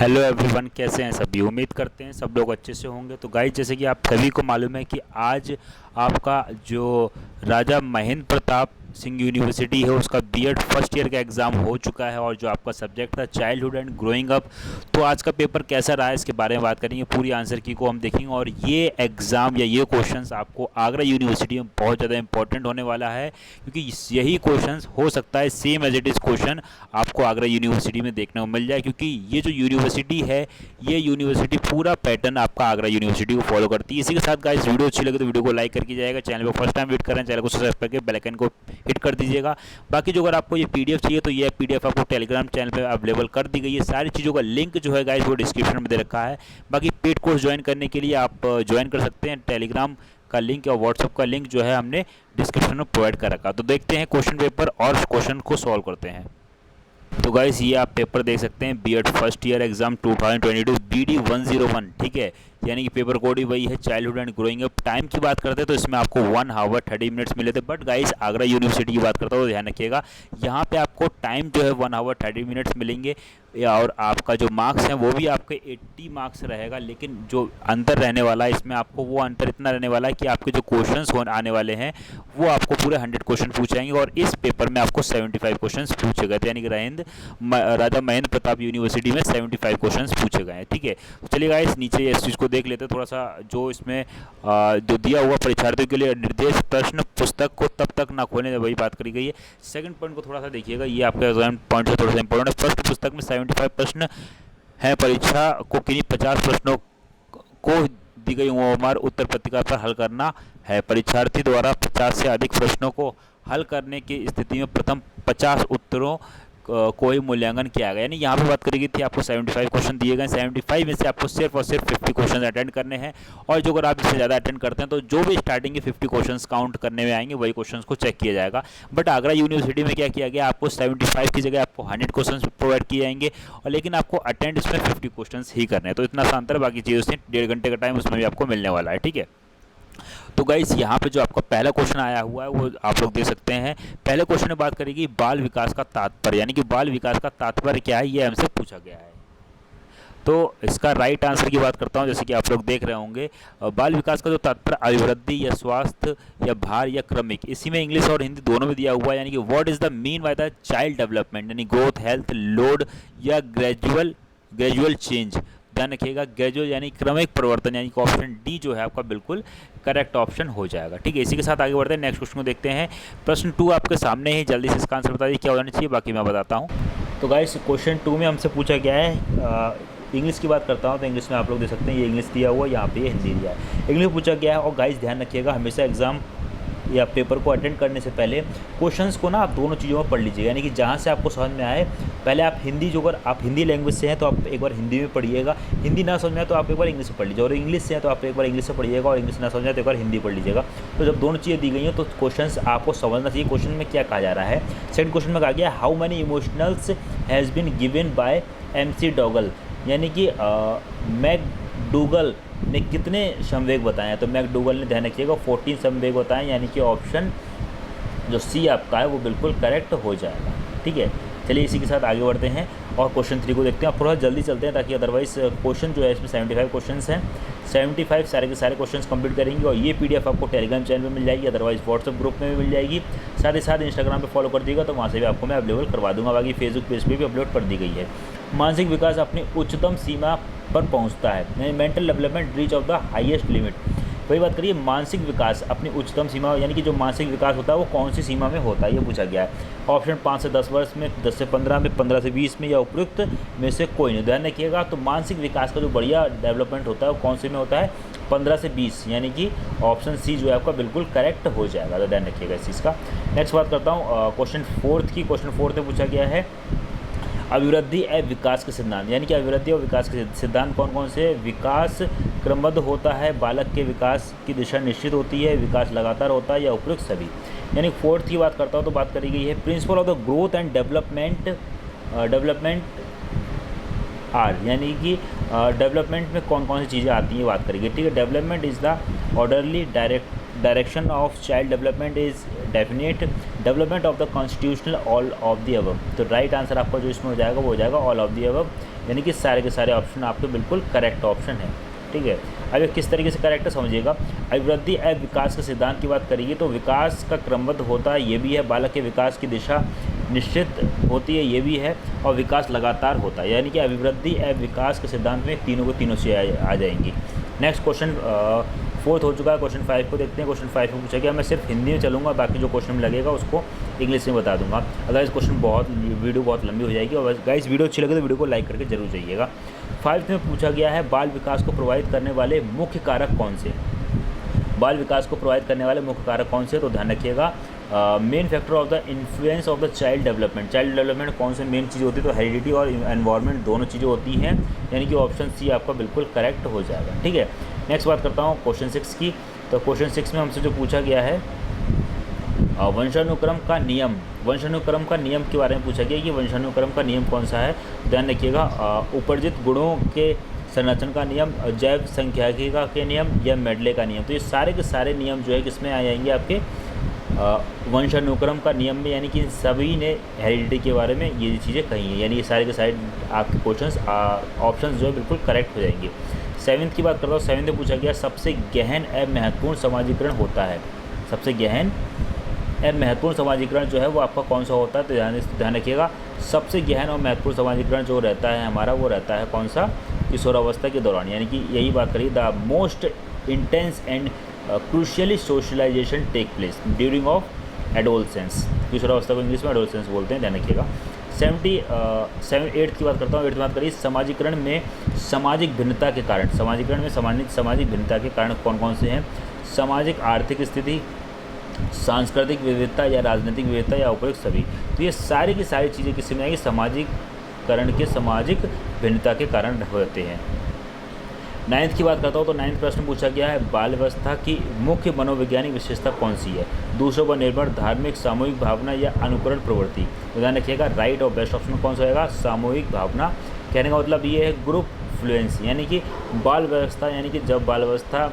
Hello everyone, कैसे हैं सभी। उम्मीद करते हैं सब लोग अच्छे से होंगे। तो गाइस, जैसे कि आप सभी को मालूम है कि आज आपका जो राजा महेंद्र प्रताप सिंह यूनिवर्सिटी है उसका बीएड फर्स्ट ईयर का एग्ज़ाम हो चुका है, और जो आपका सब्जेक्ट था चाइल्डहुड एंड ग्रोइंग अप, तो आज का पेपर कैसा रहा है इसके बारे में बात करेंगे। पूरी आंसर की को हम देखेंगे, और ये एग्ज़ाम या ये क्वेश्चंस आपको आगरा यूनिवर्सिटी में बहुत ज़्यादा इंपॉर्टेंट होने वाला है, क्योंकि यही क्वेश्चंस हो सकता है same as it is question आपको आगरा यूनिवर्सिटी में देखने को मिल जाए, क्योंकि ये जो यूनिवर्सिटी है, ये यूनिवर्सिटी पूरा पैटर्न आपका आगरा यूनिवर्सिटी को फॉलो करती है। इसी के साथ गाइस, वीडियो अच्छी लगे तो वीडियो को लाइक करके जाएगा। चैनल पर फर्स्ट टाइम विजिट करें, चैनल को सब्सक्राइब करके बेल आइकन को हिट कर दीजिएगा। बाकी जो अगर आपको ये पीडीएफ चाहिए तो ये पीडीएफ आपको टेलीग्राम चैनल पे अवेलेबल कर दी गई है। सारी चीज़ों का लिंक जो है गाइस वो डिस्क्रिप्शन में दे रखा है। बाकी पेड कोर्स ज्वाइन करने के लिए आप ज्वाइन कर सकते हैं। टेलीग्राम का लिंक और व्हाट्सअप का लिंक जो है हमने डिस्क्रिप्शन में प्रोवाइड कर रखा। तो देखते हैं क्वेश्चन पेपर और क्वेश्चन को सॉल्व करते हैं। तो गाइस, ये आप पेपर देख सकते हैं, BEd first year exam 2022 BD 101, ठीक है। यानी कि पेपर कोड ही वही है, childhood and growing up. Time की बात करते हैं तो इसमें आपको 1 आवर 30 मिनट्स मिले थे। बट गाइस, आगरा यूनिवर्सिटी की बात करता हूँ तो ध्यान रखिएगा, यहाँ पे आपको टाइम जो है 1 आवर 30 मिनट्स मिलेंगे, और आपका जो मार्क्स हैं वो भी आपके 80 मार्क्स रहेगा। लेकिन जो अंतर रहने वाला है इसमें, आपको वो अंतर इतना रहने वाला है कि आपके जो क्वेश्चंस आने वाले हैं वो आपको पूरे 100 क्वेश्चन पूछे जाएंगे, और इस पेपर में आपको 75 क्वेश्चन पूछे गए थे। यानी कि राजा महेंद्र प्रताप यूनिवर्सिटी में 75 क्वेश्चन पूछे गए हैं, ठीक है। तो चलिए गाइस, नीचे इस चीज़ को देख लेते हैं थोड़ा सा। जो इसमें जो दिया हुआ परीक्षार्थियों के लिए निर्देश, प्रश्न पुस्तक को तब तक ना खोलें, वही बात करी गई है। सेकंड पॉइंट को थोड़ा सा देखिएगा, ये आपका एग्जाम पॉइंट से थोड़ा सा इंपॉर्टेंट है। फर्स्ट पुस्तक में 75 प्रश्न हैं। परीक्षा को किन्हीं 50 प्रश्नों को दी गई उम्र उत्तर पत्रिका पर हल करना है। परीक्षार्थी द्वारा 50 से अधिक प्रश्नों को हल करने की स्थिति में प्रथम 50 उत्तरों को ही मूल्यांकन किया गया। यानी यहाँ पे बात करी गई थी, आपको 75 क्वेश्चन दिए गए। 75 में से आपको सिर्फ और सिर्फ 50 क्वेश्चन अटेंड करने हैं, और जो अगर आप इससे ज़्यादा अटेंड करते हैं तो जो भी स्टार्टिंग के 50 क्वेश्चन काउंट करने में आएंगे वही क्वेश्चन को चेक किया जाएगा। बट आगरा यूनिवर्सिटी में क्या किया गया, आपको 75 की जगह आपको 100 क्वेश्चन प्रोवाइड किए जाएंगे, और लेकिन आपको अटेंड इसमें 50 क्वेश्चन ही करने हैं। तो इतना सा अंतर, बाकी चीज़ों से 1.5 घंटे का टाइम उसमें भी आपको मिलने वाला है, ठीक है। तो गाइस, यहाँ पे जो आपका पहला क्वेश्चन आया हुआ है वो आप लोग देख सकते हैं। पहले क्वेश्चन में बात करेगी बाल विकास का तात्पर्य, यानी कि बाल विकास का तात्पर्य क्या है, ये हमसे पूछा गया है। तो इसका राइट आंसर की बात करता हूँ, जैसे कि आप लोग देख रहे होंगे, बाल विकास का जो तात्पर्य अभिवृद्धि या स्वास्थ्य या भार या क्रमिक, इसी में इंग्लिश और हिंदी दोनों में दिया हुआ है। यानी कि what is the mean by the child development, यानी ग्रोथ, हेल्थ, लोड या ग्रेजुअल चेंज। ध्यान रखिएगा, ग्रेजुअल यानी क्रमिक परिवर्तन, यानी कि ऑप्शन डी जो है आपका बिल्कुल करेक्ट ऑप्शन हो जाएगा, ठीक है। इसी के साथ आगे बढ़ते हैं, नेक्स्ट क्वेश्चन को देखते हैं। प्रश्न 2 आपके सामने ही, जल्दी से इसका आंसर बता दीजिए क्या होना चाहिए, बाकी मैं बताता हूँ। तो गाइस, क्वेश्चन 2 में हमसे पूछा गया है, इंग्लिश की बात करता हूँ तो इंग्लिश में आप लोग देख सकते हैं, ये इंग्लिश दिया हुआ है, यहाँ पे ये हिंदी दिया है। इंग्लिश पूछा गया है, और गाइस ध्यान रखिएगा, हमेशा एग्जाम या पेपर को अटेंड करने से पहले क्वेश्चंस को ना आप दोनों चीज़ों में पढ़ लीजिएगा। यानी कि जहाँ से आपको समझ में आए, पहले आप हिंदी, जो अगर आप हिंदी लैंग्वेज से हैं तो आप एक बार हिंदी में पढ़िएगा, हिंदी ना समझ में आए तो आप एक बार इंग्लिश से पढ़ लीजिए, और इंग्लिश से हैं तो आप एक बार इंग्लिश से पढ़िएगा, और इंग्लिश ना समझ में आए तो एक बार हिंदी पढ़ लीजिएगा। तो जब दोनों चीज़ें दी गई हैं तो क्वेश्चंस आपको समझना चाहिए क्वेश्चन में क्या कहा जा रहा है। सेकंड क्वेश्चन में कहा गया, how many emotionals has been given by MC Dougall, यानी कि मैकडूगल ने कितने संवेग बताए हैं। तो मैकडूगल ने, ध्यान रखिएगा, 14 संवेग बताएं, यानी कि ऑप्शन जो सी आपका है वो बिल्कुल करेक्ट हो जाएगा, ठीक है। चलिए इसी के साथ आगे बढ़ते हैं और क्वेश्चन 3 को देखते हैं। आप थोड़ा जल्दी चलते हैं, ताकि अदरवाइज क्वेश्चन जो है इसमें 75 क्वेश्चन हैं, 75 सारे के सारे क्वेश्चन कंप्लीट करेंगे, और ये PDF आपको टेलीग्राम चैनल में मिल जाएगी, अदरवाइज व्हाट्सअप ग्रुप में भी मिल जाएगी। साथ ही साथ इंस्टाग्राम पे फॉलो कर दीजिएगा, तो वहाँ से भी आपको मैं अवेलेबल करवा दूंगा। बाकी फेसबुक पेज पे भी अपलोड कर दी गई है। मानसिक विकास अपनी उच्चतम सीमा पर पहुँचता है, यानी mental development reach of the highest limit. वही बात करिए, मानसिक विकास अपनी उच्चतम सीमा, यानी कि जो मानसिक विकास होता है वो कौन सी सीमा में होता है, ये पूछा गया है। ऑप्शन 5 से 10 वर्ष में, 10 से 15 में, 15 से 20 में, या उपयुक्त में से कोई नहीं। ध्यान रखिएगा, तो मानसिक विकास का जो बढ़िया डेवलपमेंट होता है वो कौन से में होता है, 15 से 20, यानी कि ऑप्शन सी जो है आपका बिल्कुल करेक्ट हो जाएगा। तो ध्यान रखिएगा इस चीज़ का। नेक्स्ट बात करता हूँ क्वेश्चन 4 की। क्वेश्चन 4 में पूछा गया है, अभिवृद्धि एवं विकास के सिद्धांत, यानी कि अभिवृद्धि और विकास के सिद्धांत कौन कौन से। विकास क्रमबद्ध होता है, बालक के विकास की दिशा निश्चित होती है, विकास लगातार होता है, या उपयुक्त सभी। यानी 4 की बात करता हूँ तो बात करी गई है, principle of the growth and development are, यानी कि डेवलपमेंट में कौन कौन सी चीज़ें आती हैं बात करेंगे, ठीक है। Development is the orderly direction of child development is definite development of the constitutional all of the above. तो राइट आंसर आपका जो इसमें हो जाएगा वो हो जाएगा ऑल ऑफ द अबव। यानी कि सारे के सारे ऑप्शन आपके बिल्कुल करेक्ट ऑप्शन है। ठीक है, अब ये किस तरीके से करेक्ट है समझिएगा। अभिवृद्धि एवं विकास के सिद्धांत की बात करेंगे तो विकास का क्रमबद्ध होता है, ये भी है। बालक के विकास की दिशा निश्चित होती है, ये भी है। और विकास लगातार होता है, यानी कि अभिवृद्धि एवं विकास के सिद्धांत में तीनों को तीनों से आ जाएंगी। नेक्स्ट क्वेश्चन 4 हो चुका है। क्वेश्चन 5 को देखते हैं। क्वेश्चन 5 में पूछा गया, मैं सिर्फ हिंदी में चलूँगा, बाकी जो क्वेश्चन में लगेगा उसको इंग्लिश में बता दूंगा। अगर इस क्वेश्चन वीडियो बहुत लंबी हो जाएगी। और गाइस वीडियो अच्छी लगे तो वीडियो को लाइक करके जरूर जाइएगा। 5 में पूछा गया है, बाल विकास को प्रभावित करने वाले मुख्य कारक कौन से? बाल विकास को प्रभावित करने वाले मुख्य कारक कौन से? तो ध्यान रखिएगा, main factor of the influence of the child development. Child development कौन से मेन चीज़ होती है? तो हेरिडिटी और एनवायरनमेंट दोनों चीज़ें होती हैं, यानी कि ऑप्शन सी आपका बिल्कुल करेक्ट हो जाएगा। ठीक है, नेक्स्ट बात करता हूँ क्वेश्चन 6 की। तो क्वेश्चन 6 में हमसे जो पूछा गया है वंशानुक्रम का नियम, वंशानुक्रम का नियम के बारे में पूछा गया कि वंशानुक्रम का नियम कौन सा है। ध्यान रखिएगा, उपर्जित गुणों के संरक्षण का नियम, जैव संख्याकिका के नियम या मेडले का नियम। तो ये सारे के सारे नियम जो है किसमें आ जाएंगे? आपके वंशानुक्रम का नियम में, यानी कि सभी ने हेरिडिटी के बारे में ये चीज़ें कही हैं, यानी ये सारे के सारे आपके क्वेश्चंस ऑप्शंस जो है बिल्कुल करेक्ट हो जाएंगे। 7th की बात करता हूँ। 7th में पूछा गया, सबसे गहन एवं महत्वपूर्ण समाजीकरण होता है। सबसे गहन एवं महत्वपूर्ण समाजीकरण जो है वो आपका कौन सा होता है? तो ध्यान रखिएगा, सबसे गहन और महत्वपूर्ण समाजीकरण जो रहता है हमारा, वो रहता है कौन सा? किशोरावस्था के दौरान, यानी कि यही बात करिए, the most intense and crucially socialization take place during of adolescence. किशोरावस्था को इंग्लिश में एडोलसेंस बोलते हैं, ध्यान रखिएगा। 8th की बात करता हूँ। 8th बात करिए, समाजीकरण में सामाजिक भिन्नता के कारण, समाजीकरण में सामाजिक भिन्नता के कारण कौन कौन से हैं? सामाजिक आर्थिक स्थिति, सांस्कृतिक विविधता या राजनीतिक विविधता या उपयुक्त सभी। तो ये सारी की सारी चीज़ें किसी में आएगी? समाजीकरण के सामाजिक भिन्नता के कारण होते हैं। 9th की बात करता हूँ। तो 9th प्रश्न पूछा गया है, बाल व्यवस्था की मुख्य मनोवैज्ञानिक विशेषता कौन सी है? दूसरों पर निर्भर, धार्मिक, सामूहिक भावना या अनुकरण प्रवृत्ति। ध्यान रखिएगा, राइट और बेस्ट ऑप्शन कौन सा होगा? सामूहिक भावना। कहने का मतलब ये है ग्रुप फ्लुएंसी, यानी कि बाल व्यवस्था, यानी कि जब बाल व्यवस्था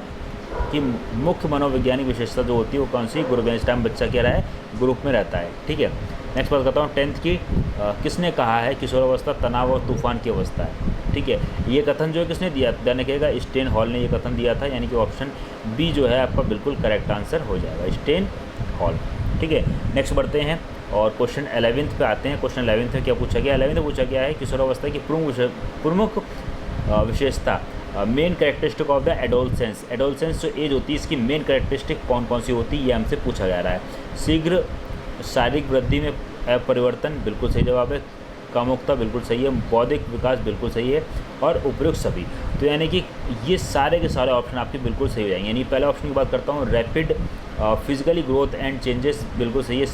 की मुख्य मनोवैज्ञानिक विशेषता जो होती है वो कौन सी? ग्रुप। इस टाइम बच्चा क्या रहा है? ग्रुप में रहता है। ठीक है, नेक्स्ट बात करता हूँ 10th की। किसने कहा है किशोरावस्था तनाव और तूफान की अवस्था है? ठीक है, ये कथन जो है किसने दिया? ध्यान रखिएगा, स्टेन हॉल ने ये कथन दिया था, यानी कि ऑप्शन बी जो है आपका बिल्कुल करेक्ट आंसर हो जाएगा, स्टेन हॉल। ठीक है, नेक्स्ट बढ़ते हैं और क्वेश्चन 11th पे आते हैं। क्वेश्चन 11th में क्या पूछा गया? 11th में पूछा गया है, किशोरावस्था की प्रमुख विशेषता, main characteristic of the adolescence. Adolescence जो एज होती है इसकी मेन कैरेक्टरिस्टिक कौन कौन सी होती है, ये हमसे पूछा जा रहा है। शीघ्र शारीरिक वृद्धि में परिवर्तन, बिल्कुल सही जवाब है। कामुकता बिल्कुल सही है। बौद्धिक विकास बिल्कुल सही है। और उपयुक्त सभी। तो यानी कि ये सारे के सारे ऑप्शन आपके बिल्कुल सही हो जाएंगे। यानी पहले ऑप्शन की बात करता हूँ, rapid physically growth and changes बिल्कुल सही है।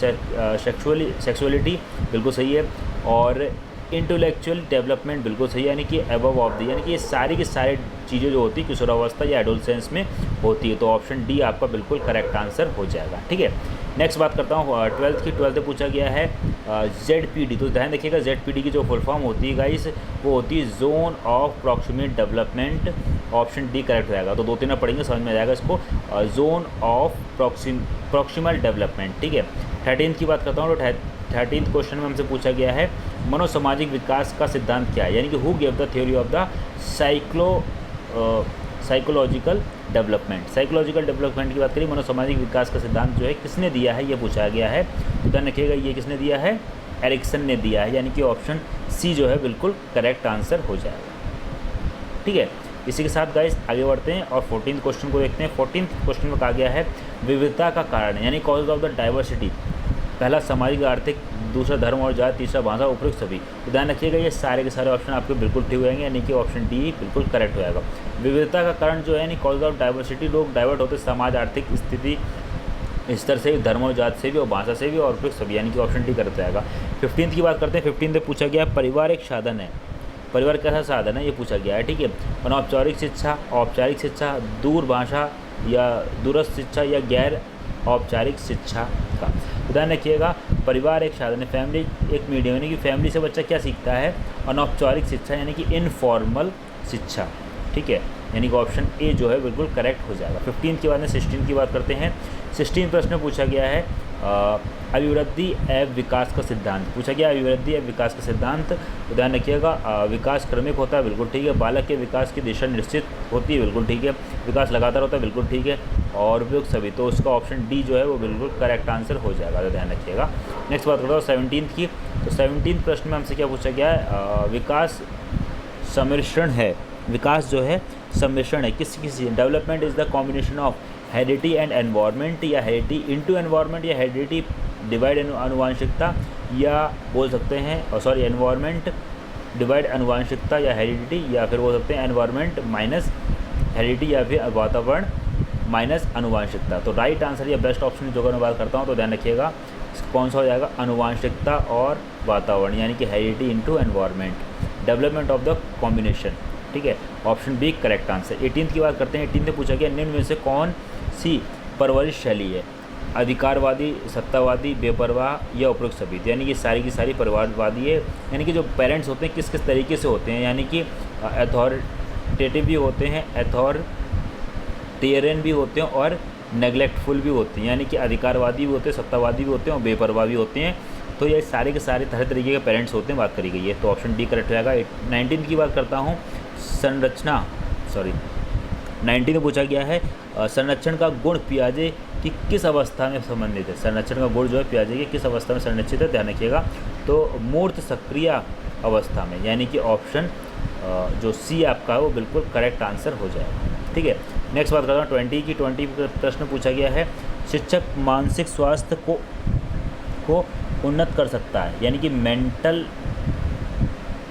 सेक्सुअलिटी बिल्कुल सही है। और इंटेलेक्चुअल डेवलपमेंट बिल्कुल सही है, यानी कि अबव ऑफ द, यानी कि ये सारी की सारी चीज़ें जो होती है किशोरावस्था या एडोलसेंस में होती है। तो ऑप्शन डी आपका बिल्कुल करेक्ट आंसर हो जाएगा। ठीक है, नेक्स्ट बात करता हूँ 12th की। 12th में पूछा गया है ZPD। तो ध्यान रखिएगा, ZPD की जो फुल फॉर्म होती है गाइस, वो होती है zone of proximate development. Option D correct हो जाएगा। तो 2-3 पढ़ेंगे समझ में आ जाएगा इसको, जोन ऑफ प्रॉक्सिमल डेवलपमेंट। ठीक है, 13th की बात करता हूँ। तो 13th क्वेश्चन में हमसे पूछा गया है मनोसामाजिक विकास का सिद्धांत क्या है, यानी कि who gave the theory of the psychological development. Psychological development की बात करें, मनोसामाजिक विकास का सिद्धांत जो है किसने दिया है, ये पूछा गया है। तो ध्यान रखिएगा, ये किसने दिया है? एरिक्सन ने दिया है, यानी कि ऑप्शन सी जो है बिल्कुल करेक्ट आंसर हो जाएगा। ठीक है, इसी के साथ गाइस आगे बढ़ते हैं और 14th क्वेश्चन को देखते हैं। 14th क्वेश्चन में कहा गया है विविधता का कारण, यानी कॉज ऑफ द डाइवर्सिटी। पहला सामाजिक आर्थिक, दूसरा धर्म और जाति, तीसरा भाषा, उपयुक्त सभी। तो ध्यान रखिएगा, ये सारे के सारे ऑप्शन आपके बिल्कुल ठीक हो जाएंगे, यानी कि ऑप्शन डी बिल्कुल करेक्ट हो जाएगा। विविधता का कारण जो है यानी कॉज ऑफ डाइवर्सिटी, लोग डाइवर्ट होते समाज आर्थिक स्थिति स्तर से, धर्म और जाति से भी और भाषा से भी और उपयुक्त सभी, यानी कि ऑप्शन डी करेक्ट जाएगा। 15th की बात करते हैं। 15th में पूछा गया परिवार एक साधन है। परिवार कैसा साधन है, ये पूछा गया है। ठीक है, अनौपचारिक शिक्षा, औपचारिक शिक्षा, दूर भाषा या दूरस्थ शिक्षा या गैर औपचारिक शिक्षा का। ध्यान रखिएगा, परिवार एक साधन है, फैमिली एक मीडियम, यानी कि फैमिली से बच्चा क्या सीखता है? अनौपचारिक शिक्षा, यानी कि इनफॉर्मल शिक्षा। ठीक है, यानी कि ऑप्शन ए जो है बिल्कुल करेक्ट हो जाएगा। 15th के बाद में 16th की बात करते हैं। 16 प्रश्न पूछा गया है अभिवृद्धि एवं विकास का सिद्धांत पूछा गया। अभिवृद्धि एवं विकास का सिद्धांत, तो ध्यान रखिएगा, विकास क्रमिक होता है, बिल्कुल ठीक है। बालक के विकास की दिशा निश्चित होती है, बिल्कुल ठीक है। विकास लगातार होता है, बिल्कुल ठीक है। और उपयुक्त सभी, तो उसका ऑप्शन डी जो है वो बिल्कुल करेक्ट आंसर हो जाएगा, तो ध्यान रखिएगा। नेक्स्ट बात करता हूँ 17 की। तो 17 प्रश्न में हमसे क्या पूछा गया है, विकास सम्मिश्रण है। विकास जो है सम्मिश्रण है किस development is the combination of heredity and environment, या हेरिडिटी इनटू एनवायरनमेंट, या हेरिडिटी डिवाइड आनुवांशिकता, या बोल सकते हैं सॉरी एनवायरनमेंट डिवाइड आनुवांशिकता, या हेरिडिटी, या फिर बोल सकते हैं एनवायरनमेंट माइनस हेरिडिटी, या फिर वातावरण माइनस आनुवांशिकता। तो राइट आंसर या बेस्ट ऑप्शन जो मैं बात करता हूँ, तो ध्यान रखिएगा कौन सा हो जाएगा, आनुवांशिकता और वातावरण, यानी कि heredity into environment, development of the combination, ठीक है। Option B correct answer. 18 की बात करते हैं। 18 में पूछा गया निम्न में से कौन सी परवरिश शैली है, अधिकारवादी, सत्तावादी, बेपरवाह, या उपरोक्त सभी। यानी कि सारी की सारी परिवारवादी है, यानी कि जो पेरेंट्स होते हैं किस किस तरीके से होते हैं, यानी कि अथॉरिटेटिव भी होते हैं, अथॉरिटेरियन भी होते हैं, और नेग्लेक्टफुल भी होते हैं, यानी कि अधिकारवादी भी होते हैं, सत्तावादी भी होते हैं, और बेपरवाह भी होते हैं। तो ये सारे के सारे तरह तरीके के पेरेंट्स होते हैं, बात करी गई है, तो ऑप्शन डी करेक्ट हो जाएगा। 19 की बात करता हूँ। 19 में पूछा गया है संरक्षण का गुण पियाजे की किस अवस्था में संबंधित है। संरक्षण का गुण जो है पियाजे की किस अवस्था में संरक्षित है, ध्यान रखिएगा, तो मूर्त सक्रिय अवस्था में, यानी कि ऑप्शन जो सी आपका है वो बिल्कुल करेक्ट आंसर हो जाएगा, ठीक है। नेक्स्ट बात करता हूँ 20 की। 20 प्रश्न पूछा गया है शिक्षक मानसिक स्वास्थ्य को उन्नत कर सकता है, यानी कि मेंटल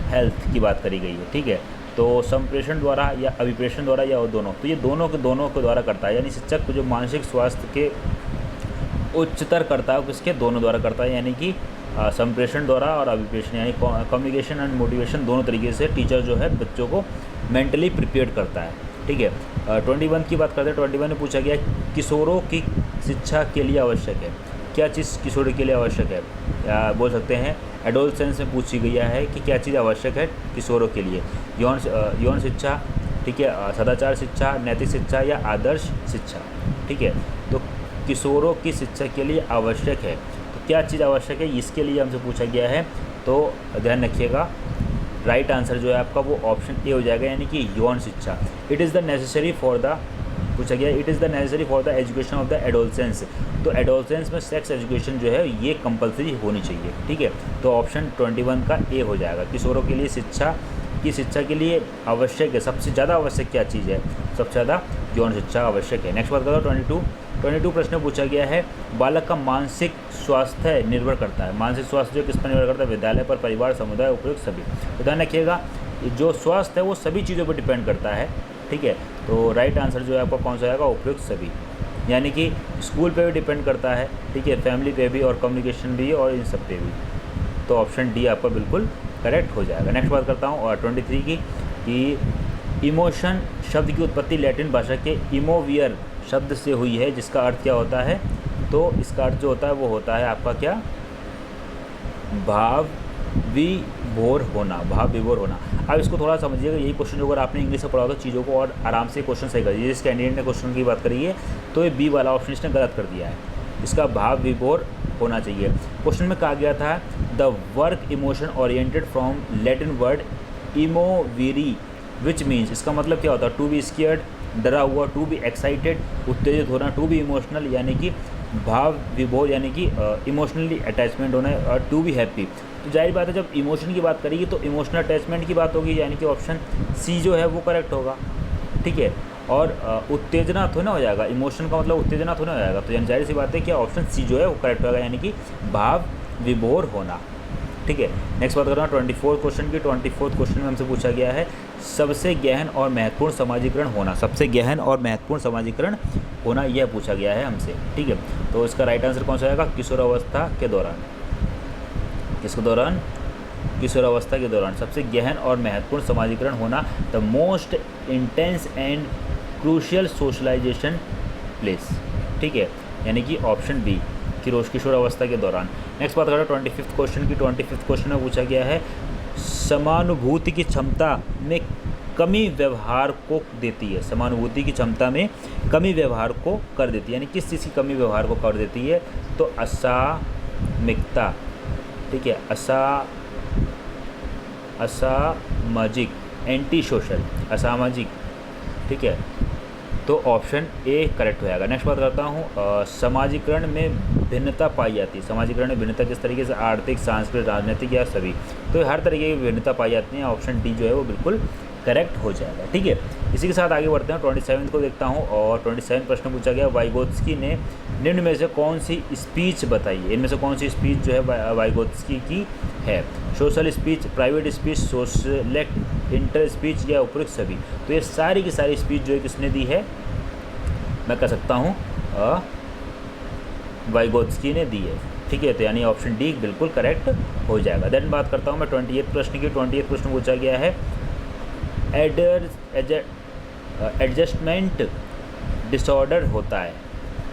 हेल्थ की बात करी गई है, ठीक है। तो संप्रेषण द्वारा या अभिप्रेषण द्वारा, या दोनों, तो ये दोनों के द्वारा करता है, यानी शिक्षक जो मानसिक स्वास्थ्य के उच्चतर करता है किसके, दोनों द्वारा करता है, यानी कि संप्रेषण द्वारा और अभिप्रेषण, यानी कम्युनिकेशन एंड मोटिवेशन, दोनों तरीके से टीचर जो है बच्चों को मेंटली प्रिपेयर करता है, ठीक है। 21 की बात करते हैं। 21 में पूछा गया किशोरों की शिक्षा के लिए आवश्यक है, क्या चीज़ किशोरों के लिए आवश्यक है, या बोल सकते हैं एडोलसेंस में पूछी गई है कि क्या चीज़ आवश्यक है किशोरों के लिए, यौन शिक्षा, ठीक है, सदाचार शिक्षा, नैतिक शिक्षा, या आदर्श शिक्षा, ठीक है। तो किशोरों की शिक्षा के लिए आवश्यक है, तो क्या चीज़ आवश्यक है, इसके लिए हमसे पूछा गया है, तो ध्यान रखिएगा राइट आंसर जो है आपका वो ऑप्शन ए हो जाएगा, यानी कि यौन शिक्षा। It is the necessary for the पूछा गया it is the necessary for the education of the adolescence, तो एडोलसेंस में सेक्स एजुकेशन जो है ये कंपलसरी होनी चाहिए, ठीक है। तो ऑप्शन 21 का ए हो जाएगा। किशोरों के लिए शिक्षा के लिए आवश्यक है, सबसे ज़्यादा आवश्यक क्या चीज़ है, सबसे ज़्यादा यौन शिक्षा आवश्यक है। नेक्स्ट बात करो 22 प्रश्न पूछा गया है बालक का मानसिक स्वास्थ्य निर्भर करता है, मानसिक स्वास्थ्य जो किस पर निर्भर करता है, विद्यालय पर, परिवार, समुदाय, उपयुक्त सभी। तो ध्यान रखिएगा जो स्वास्थ्य है वो सभी चीज़ों पर डिपेंड करता है, ठीक है। तो राइट आंसर जो है आपका कौन सा आएगा, उपयुक्त सभी, यानी कि स्कूल पे भी डिपेंड करता है, ठीक है, फैमिली पे भी, और कम्युनिकेशन भी, और इन सब पे भी। तो ऑप्शन डी आपका बिल्कुल करेक्ट हो जाएगा। नेक्स्ट बात करता हूँ और 23 की कि इमोशन शब्द की उत्पत्ति लैटिन भाषा के इमोवियर शब्द से हुई है, जिसका अर्थ क्या होता है, तो इसका अर्थ जो होता है वो होता है आपका क्या, भाव विभोर होना, भाव विभोर होना। अब इसको थोड़ा समझिएगा, यही क्वेश्चन जो अगर आपने इंग्लिश से पढ़ा तो चीज़ों को और आराम से क्वेश्चन सही कर दीजिए। जिस कैंडिडेट ने क्वेश्चन की बात करी है तो ये बी वाला ऑप्शन इसने गलत कर दिया है, इसका भाव विभोर होना चाहिए। क्वेश्चन में कहा गया था the word emotion oriented from Latin word emovere which means, इसका मतलब क्या होता है, टू बी स्केयर्ड, डरा हुआ, टू बी एक्साइटेड, उत्तेजित होना, टू बी इमोशनल यानी कि भाव विभोर यानी कि इमोशनली अटैचमेंट होना है, और टू बी हैप्पी। तो जाहिर बात है जब इमोशन की बात करेगी तो इमोशनल अटैचमेंट की बात होगी, यानी कि ऑप्शन सी जो है वो करेक्ट होगा, ठीक है। और उत्तेजना थोड़ा ना हो जाएगा, इमोशन का मतलब उत्तेजना थोड़ा ना हो जाएगा, तो यानी जाहिर सी बात है कि ऑप्शन सी जो है वो करेक्ट होगा, यानी कि भाव विभोर होना, ठीक है। नेक्स्ट बात करना 24 क्वेश्चन की। 24 क्वेश्चन में हमसे पूछा गया है सबसे गहन और महत्वपूर्ण समाजीकरण होना, सबसे गहन और महत्वपूर्ण समाजीकरण होना यह पूछा गया है हमसे, ठीक है। तो इसका राइट आंसर कौन सा आएगा, किशोरावस्था के दौरान, किसके दौरान, किशोरावस्था के दौरान सबसे गहन और महत्वपूर्ण समाजीकरण होना, the most intense and crucial socialisation place, ठीक है, यानी कि ऑप्शन बी किशोरावस्था के दौरान। नेक्स्ट बात करें 25 क्वेश्चन की। 25 क्वेश्चन में पूछा गया है समानुभूति की क्षमता में कमी व्यवहार को देती है, समानुभूति की क्षमता में कमी व्यवहार को कर देती है, यानी किस चीज़ की कमी व्यवहार को कर देती है, तो असामयिकता, ठीक है, असामाजिक, एंटी सोशल, असामाजिक, ठीक है, तो ऑप्शन ए करेक्ट हो जाएगा। नेक्स्ट बात करता हूँ, समाजीकरण में भिन्नता पाई जाती है। समाजीकरण में भिन्नता किस तरीके से, आर्थिक, सांस्कृतिक, राजनीतिक या सभी, तो हर तरीके की भिन्नता पाई जाती है। ऑप्शन डी जो है वो बिल्कुल करेक्ट हो जाएगा, ठीक है। इसी के साथ आगे बढ़ते हैं, 27 को देखता हूँ, और 27 प्रश्न पूछा गया, वाइगोत्स्की ने निम्न में से कौन सी स्पीच बताई है, इनमें से कौन सी स्पीच जो है वाइगोत्स्की की है, social speech, private speech, sociolect, inter speech या उपयुक्त सभी। तो ये सारी की सारी स्पीच जो है किसने दी है, मैं कह सकता हूँ वाइगोत्स्की ने दी है, ठीक है, तो यानी ऑप्शन डी बिल्कुल करेक्ट हो जाएगा। देन बात करता हूँ मैं 28 प्रश्न की। 28 प्रश्न पूछा गया है, एडजस्टमेंट डिसऑर्डर होता है,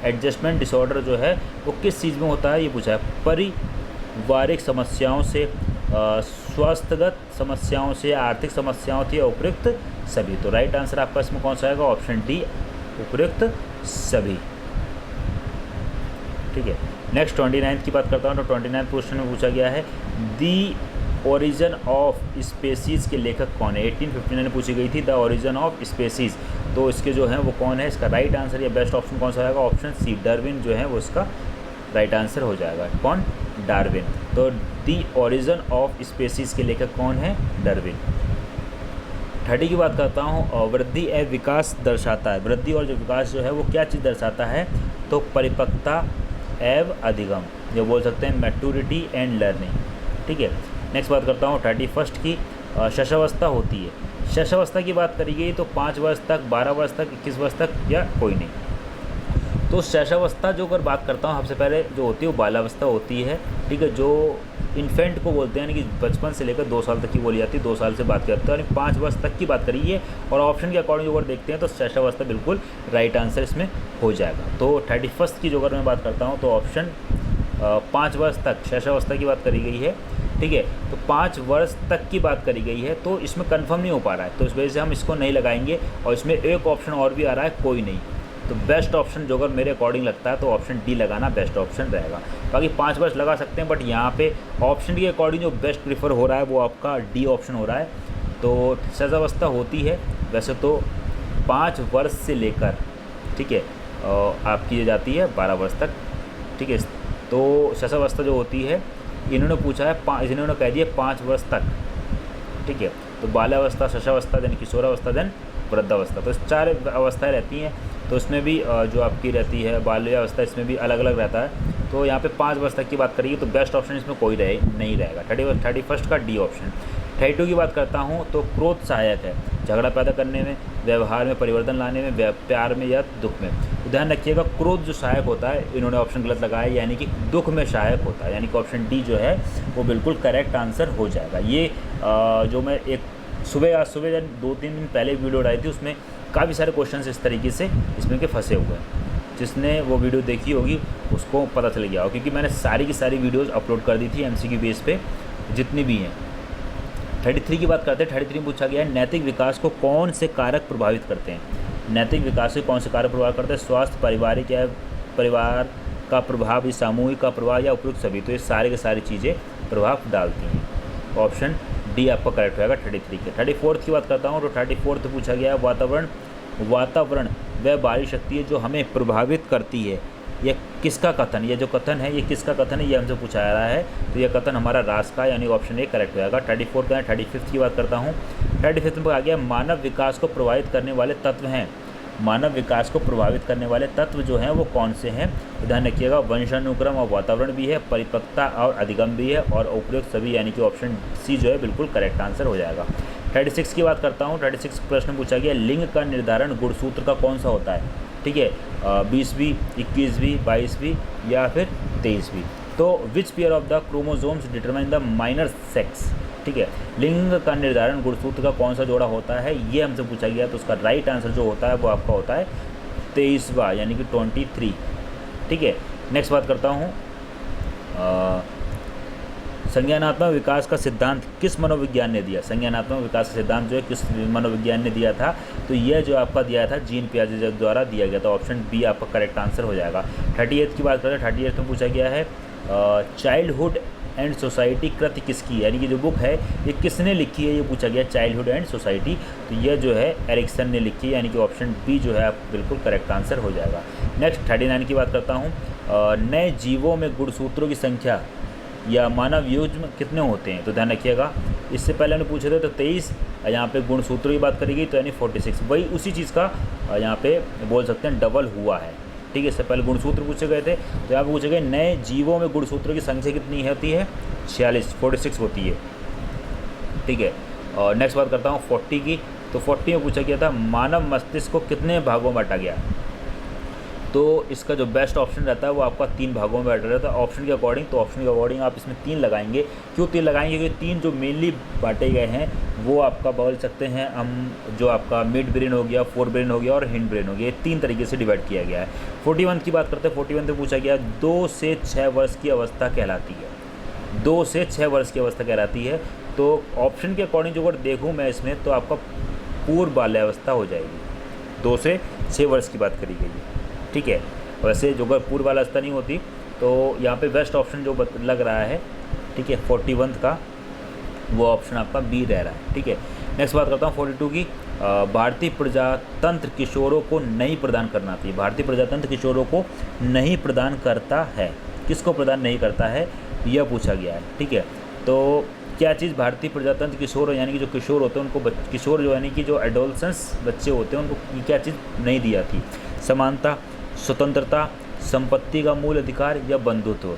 एडजस्टमेंट डिसऑर्डर जो है वो किस चीज़ में होता है, ये पूछा है, पारिवारिक समस्याओं से, स्वास्थ्यगत समस्याओं से, आर्थिक समस्याओं से, उपयुक्त सभी। तो राइट आंसर आपका इसमें कौन सा आएगा, ऑप्शन डी उपयुक्त सभी, ठीक है। नेक्स्ट 29 की बात करता हूँ, तो 29 क्वेश्चन में पूछा गया है, दी ओरिजिन ऑफ स्पेसीज़ के लेखक कौन है। 1859 में पूछी गई थी द ओरिजिन ऑफ स्पेसीज़, तो इसके जो हैं वो कौन है, इसका राइट आंसर या बेस्ट ऑप्शन कौन सा आएगा, ऑप्शन सी डार्विन जो है वो इसका राइट आंसर हो जाएगा। कौन, डार्विन। तो दी ओरिजिन ऑफ स्पेसीज़ के लेखक कौन है, डार्विन। 30 की बात करता हूँ, वृद्धि एवं विकास दर्शाता है, वृद्धि और जो विकास जो है वो क्या चीज़ दर्शाता है, तो परिपक्वता एवं अधिगम, जो बोल सकते हैं मैच्योरिटी एंड लर्निंग, ठीक है। नेक्स्ट बात करता हूँ 31 की, शैशवावस्था होती है। शैशवावस्था की बात करी गई तो 5 वर्ष तक, 12 वर्ष तक, 21 वर्ष तक या कोई नहीं। तो शैशवावस्था जो अगर बात करता हूँ सबसे पहले जो होती है वो बालावस्था होती है, ठीक है, जो इन्फेंट को बोलते हैं, यानी कि बचपन से लेकर 2 साल तक की बोली जाती है, 2 साल से बात करते हैं, यानी 5 वर्ष तक की बात करी है। और ऑप्शन के अकॉर्डिंग अगर देखते हैं तो शैशवावस्था बिल्कुल राइट आंसर इसमें हो जाएगा। तो 31 की जो अगर मैं बात करता हूँ तो ऑप्शन 5 वर्ष तक शैशवावस्था की बात करी गई है, ठीक है, तो 5 वर्ष तक की बात करी गई है, तो इसमें कंफर्म नहीं हो पा रहा है, तो इस वजह से हम इसको नहीं लगाएंगे। और इसमें एक ऑप्शन और भी आ रहा है, कोई नहीं, तो बेस्ट ऑप्शन जो अगर मेरे अकॉर्डिंग लगता है तो ऑप्शन डी लगाना बेस्ट ऑप्शन रहेगा। बाकी 5 वर्ष लगा सकते हैं, बट यहाँ पे ऑप्शन के अकॉर्डिंग जो बेस्ट प्रीफर हो रहा है वो आपका डी ऑप्शन हो रहा है। तो शैशवावस्था होती है वैसे तो 5 वर्ष से लेकर, ठीक है, आपकी ये जाती है 12 वर्ष तक, ठीक है। तो शैशवावस्था जो होती है इन्होंने पूछा है, इन्होंने कह दिया 5 वर्ष तक, ठीक है। तो बाल्यावस्था, शैशवावस्था, देन किशोरावस्था, देन वृद्धावस्था, तो 4 अवस्थाएँ रहती हैं। तो इसमें भी जो आपकी रहती है बाल्यावस्था, इसमें भी अलग अलग रहता है। तो यहाँ पे 5 वर्ष तक की बात करिए तो बेस्ट ऑप्शन इसमें कोई नहीं रहेगा, 31 का डी ऑप्शन। 32 की बात करता हूँ तो क्रोध सहायक है, झगड़ा पैदा करने में, व्यवहार में परिवर्तन लाने में, प्यार में या दुख में। ध्यान रखिएगा, क्रोध जो सहायक होता है इन्होंने ऑप्शन गलत लगाया, यानी कि दुख में सहायक होता है, यानी कि ऑप्शन डी जो है वो बिल्कुल करेक्ट आंसर हो जाएगा। ये जो मैं एक सुबह 2-3 दिन पहले वीडियो डाली थी उसमें काफ़ी सारे क्वेश्चन इस तरीके से इसमें के फंसे हुए हैं। जिसने वो वीडियो देखी होगी उसको पता चल गया हो, क्योंकि मैंने सारी की सारी वीडियोज़ अपलोड कर दी थी एमसीक्यू बेस पे जितनी भी हैं। 33 की बात करते हैं। 33 में पूछा गया है, नैतिक विकास को कौन से कारक प्रभावित करते हैं। नैतिक विकास से कौन से कारक प्रभावित करते हैं, स्वास्थ्य, पारिवारिक या परिवार का प्रभाव, या सामूहिक का प्रभाव, या उपयुक्त सभी। तो ये सारे के सारी चीज़ें प्रभाव डालती हैं। ऑप्शन डी आपका करेक्ट होगा 33 के। 34 की बात करता हूँ तो 34 पूछा गया है, वातावरण वह बाहरी शक्ति है जो हमें प्रभावित करती है। यह किसका कथन, यह जो कथन है ये किसका कथन है, ये हमसे पूछा जा रहा है। तो यह कथन हमारा रास का, यानी ऑप्शन ए करेक्ट होगा। 34 का है। 35 की बात करता हूँ। 35 में आ गया, मानव विकास को प्रभावित करने वाले तत्व हैं। मानव विकास को प्रभावित करने वाले तत्व जो हैं वो कौन से हैं, तो ध्यान रखिएगा, वंशानुक्रम और वातावरण भी है, परिपक्वता और अधिगम भी है, और उपयुक्त सभी, यानी कि ऑप्शन सी जो है बिल्कुल करेक्ट आंसर हो जाएगा। 36 की बात करता हूँ। 36 प्रश्न पूछा गया, लिंग का निर्धारण गुणसूत्र का कौन सा होता है, ठीक है, 20वीं, 21वीं, 22वीं या फिर 23वीं। तो which pair of the chromosomes determine the minor sex, ठीक है, लिंग का निर्धारण गुणसूत्र का कौन सा जोड़ा होता है, ये हमसे पूछा गया। तो उसका राइट आंसर जो होता है वो आपका होता है 23वां, यानी कि 23, ठीक है। नेक्स्ट बात करता हूँ संज्ञानात्मक विकास का सिद्धांत किस मनोविज्ञान ने दिया? संज्ञानात्मक विकास का सिद्धांत जो है किस मनोविज्ञान ने दिया था? तो यह जो आपका दिया था जीन पियाजे द्वारा दिया गया था। ऑप्शन बी आपका करेक्ट आंसर हो जाएगा। 38 की बात करें, 38 में पूछा गया है चाइल्डहुड एंड सोसाइटी कृति किसकी, यानी कि जो बुक है ये किसने लिखी है, ये पूछा गया चाइल्डहुड एंड सोसाइटी। तो यह जो है एरिक्सन ने लिखी है, यानी कि ऑप्शन बी जो है आप बिल्कुल करेक्ट आंसर हो जाएगा। नेक्स्ट 39 की बात करता हूँ। नए जीवों में गुणसूत्रों की संख्या या मानव युग्म कितने होते हैं? तो ध्यान रखिएगा, इससे पहले हमने पूछे थे तो 23, यहाँ पे गुणसूत्रों की बात करी गई तो यानी 46, वही उसी चीज़ का यहाँ पे बोल सकते हैं डबल हुआ है। ठीक है, इससे पहले गुणसूत्र पूछे गए थे, तो यहाँ पे पूछे गए नए जीवों में गुणसूत्रों की संख्या कितनी होती है? 46 होती है। ठीक है, और नेक्स्ट बात करता हूँ 40 की। तो 40 में पूछा गया था मानव मस्तिष्क को कितने भागों में बांटा गया? तो इसका जो बेस्ट ऑप्शन रहता है वो आपका 3 भागों में बांटा रहता है ऑप्शन के अकॉर्डिंग। तो ऑप्शन के अकॉर्डिंग आप इसमें 3 लगाएंगे। क्यों 3 लगाएंगे? क्योंकि 3 जो मेनली बांटे गए हैं वो आपका बोल सकते हैं हम, जो आपका मिड ब्रेन हो गया, फोर ब्रेन हो गया और हिंड ब्रेन हो गया, ये 3 तरीके से डिवाइड किया गया है। 41 की बात करते हैं। 41 में पूछा गया 2 से 6 वर्ष की अवस्था कहलाती है। 2 से 6 वर्ष की अवस्था कहलाती है। तो ऑप्शन के अकॉर्डिंग जो अगर देखूँ मैं इसमें, तो आपका पूर्व बाल्यावस्था हो जाएगी। 2 से 6 वर्ष की बात करी गई है। ठीक है, वैसे जो अगर पूर्व बाल्यावस्था नहीं होती तो यहाँ पे बेस्ट ऑप्शन जो लग रहा है, ठीक है, 41 का वो ऑप्शन आपका बी रह रहा है। ठीक है, नेक्स्ट बात करता हूँ 42 की। भारतीय प्रजातंत्र किशोरों को नहीं प्रदान करना चाहिए। भारतीय प्रजातंत्र किशोरों को नहीं प्रदान करता है, किसको प्रदान नहीं करता है यह पूछा गया है। ठीक है, तो क्या चीज़ भारतीय प्रजातंत्र किशोर यानी कि जो किशोर होते हैं उनको, किशोर जो यानी कि जो एडोलसेंस बच्चे होते हैं उनको क्या चीज़ नहीं दिया थी? समानता, स्वतंत्रता, संपत्ति का मूल अधिकार या बंधुत्व।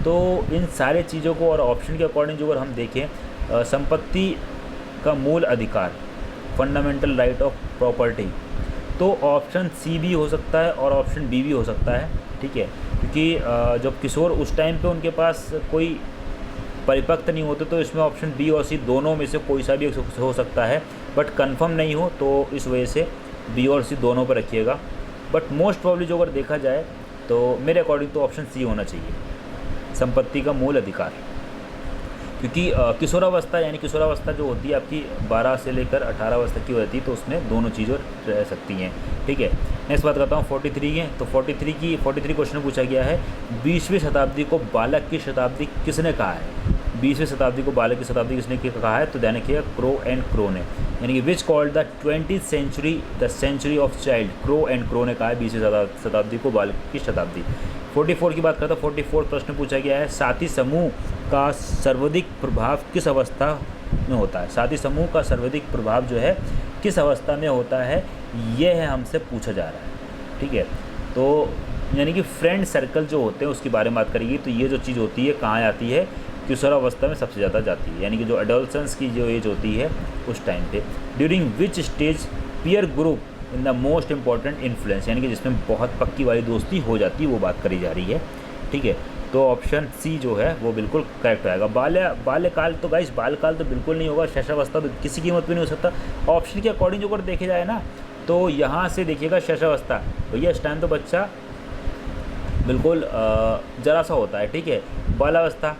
तो इन सारे चीज़ों को और ऑप्शन के अकॉर्डिंग जो अगर हम देखें, संपत्ति का मूल अधिकार, फंडामेंटल राइट ऑफ प्रॉपर्टी, तो ऑप्शन सी भी हो सकता है और ऑप्शन बी भी हो सकता है। ठीक है, क्योंकि जब किशोर उस टाइम पे उनके पास कोई परिपक्व नहीं होते, तो इसमें ऑप्शन बी और सी दोनों में से कोई सा भी हो सकता है, बट कंफर्म नहीं हो तो इस वजह से बी और सी दोनों पर रखिएगा। बट मोस्ट प्रॉब्ली जो अगर देखा जाए तो मेरे अकॉर्डिंग तो ऑप्शन सी होना चाहिए, संपत्ति का मूल अधिकार। क्योंकि किशोरावस्था यानी किशोरावस्था जो होती है आपकी 12 से लेकर 18 अवस्था की होती है, तो उसमें दोनों चीज़ें रह सकती हैं। ठीक है, नेक्स्ट बात करता हूँ 43 है। तो 43 क्वेश्चन पूछा गया है 20वीं शताब्दी को बालक की शताब्दी किसने कहा है? 20वीं शताब्दी को बालक की शताब्दी किसने कहा है? तो ध्यान रखिएगा क्रो एंड क्रो ने, यानी कि which called the 20th century the century of child, Crow and Crow ने कहा है 20वीं शताब्दी को बालक की शताब्दी। 44 की बात करता हूँ। 44 प्रश्न पूछा गया है साथी समूह का सर्वाधिक प्रभाव किस अवस्था में होता है? साथी समूह का सर्वाधिक प्रभाव जो है किस अवस्था में होता है, यह है हमसे पूछा जा रहा है। ठीक है, तो यानी कि फ्रेंड सर्कल जो होते हैं उसके बारे में बात करेगी। तो ये जो चीज़ होती है कहाँ आती है? किशोरावस्था में सबसे ज़्यादा जाती है, यानी कि जो एडोलसेंस की जो एज होती है उस टाइम पे। During which stage peer group in the most important influence, यानी कि जिसमें बहुत पक्की वाली दोस्ती हो जाती है वो बात करी जा रही है। ठीक है, तो ऑप्शन सी जो है वो बिल्कुल करेक्ट आएगा। बाल्यकाल तो गाइस बाल्यकाल तो बिल्कुल नहीं होगा, शैशवावस्था तो किसी कीमत पे नहीं हो सकता। ऑप्शन के अकॉर्डिंग जो अगर देखे जाए ना, तो यहाँ से देखिएगा शैशवावस्था, भैया इस टाइम तो बच्चा बिल्कुल जरा सा होता है। ठीक है, बाल्यावस्था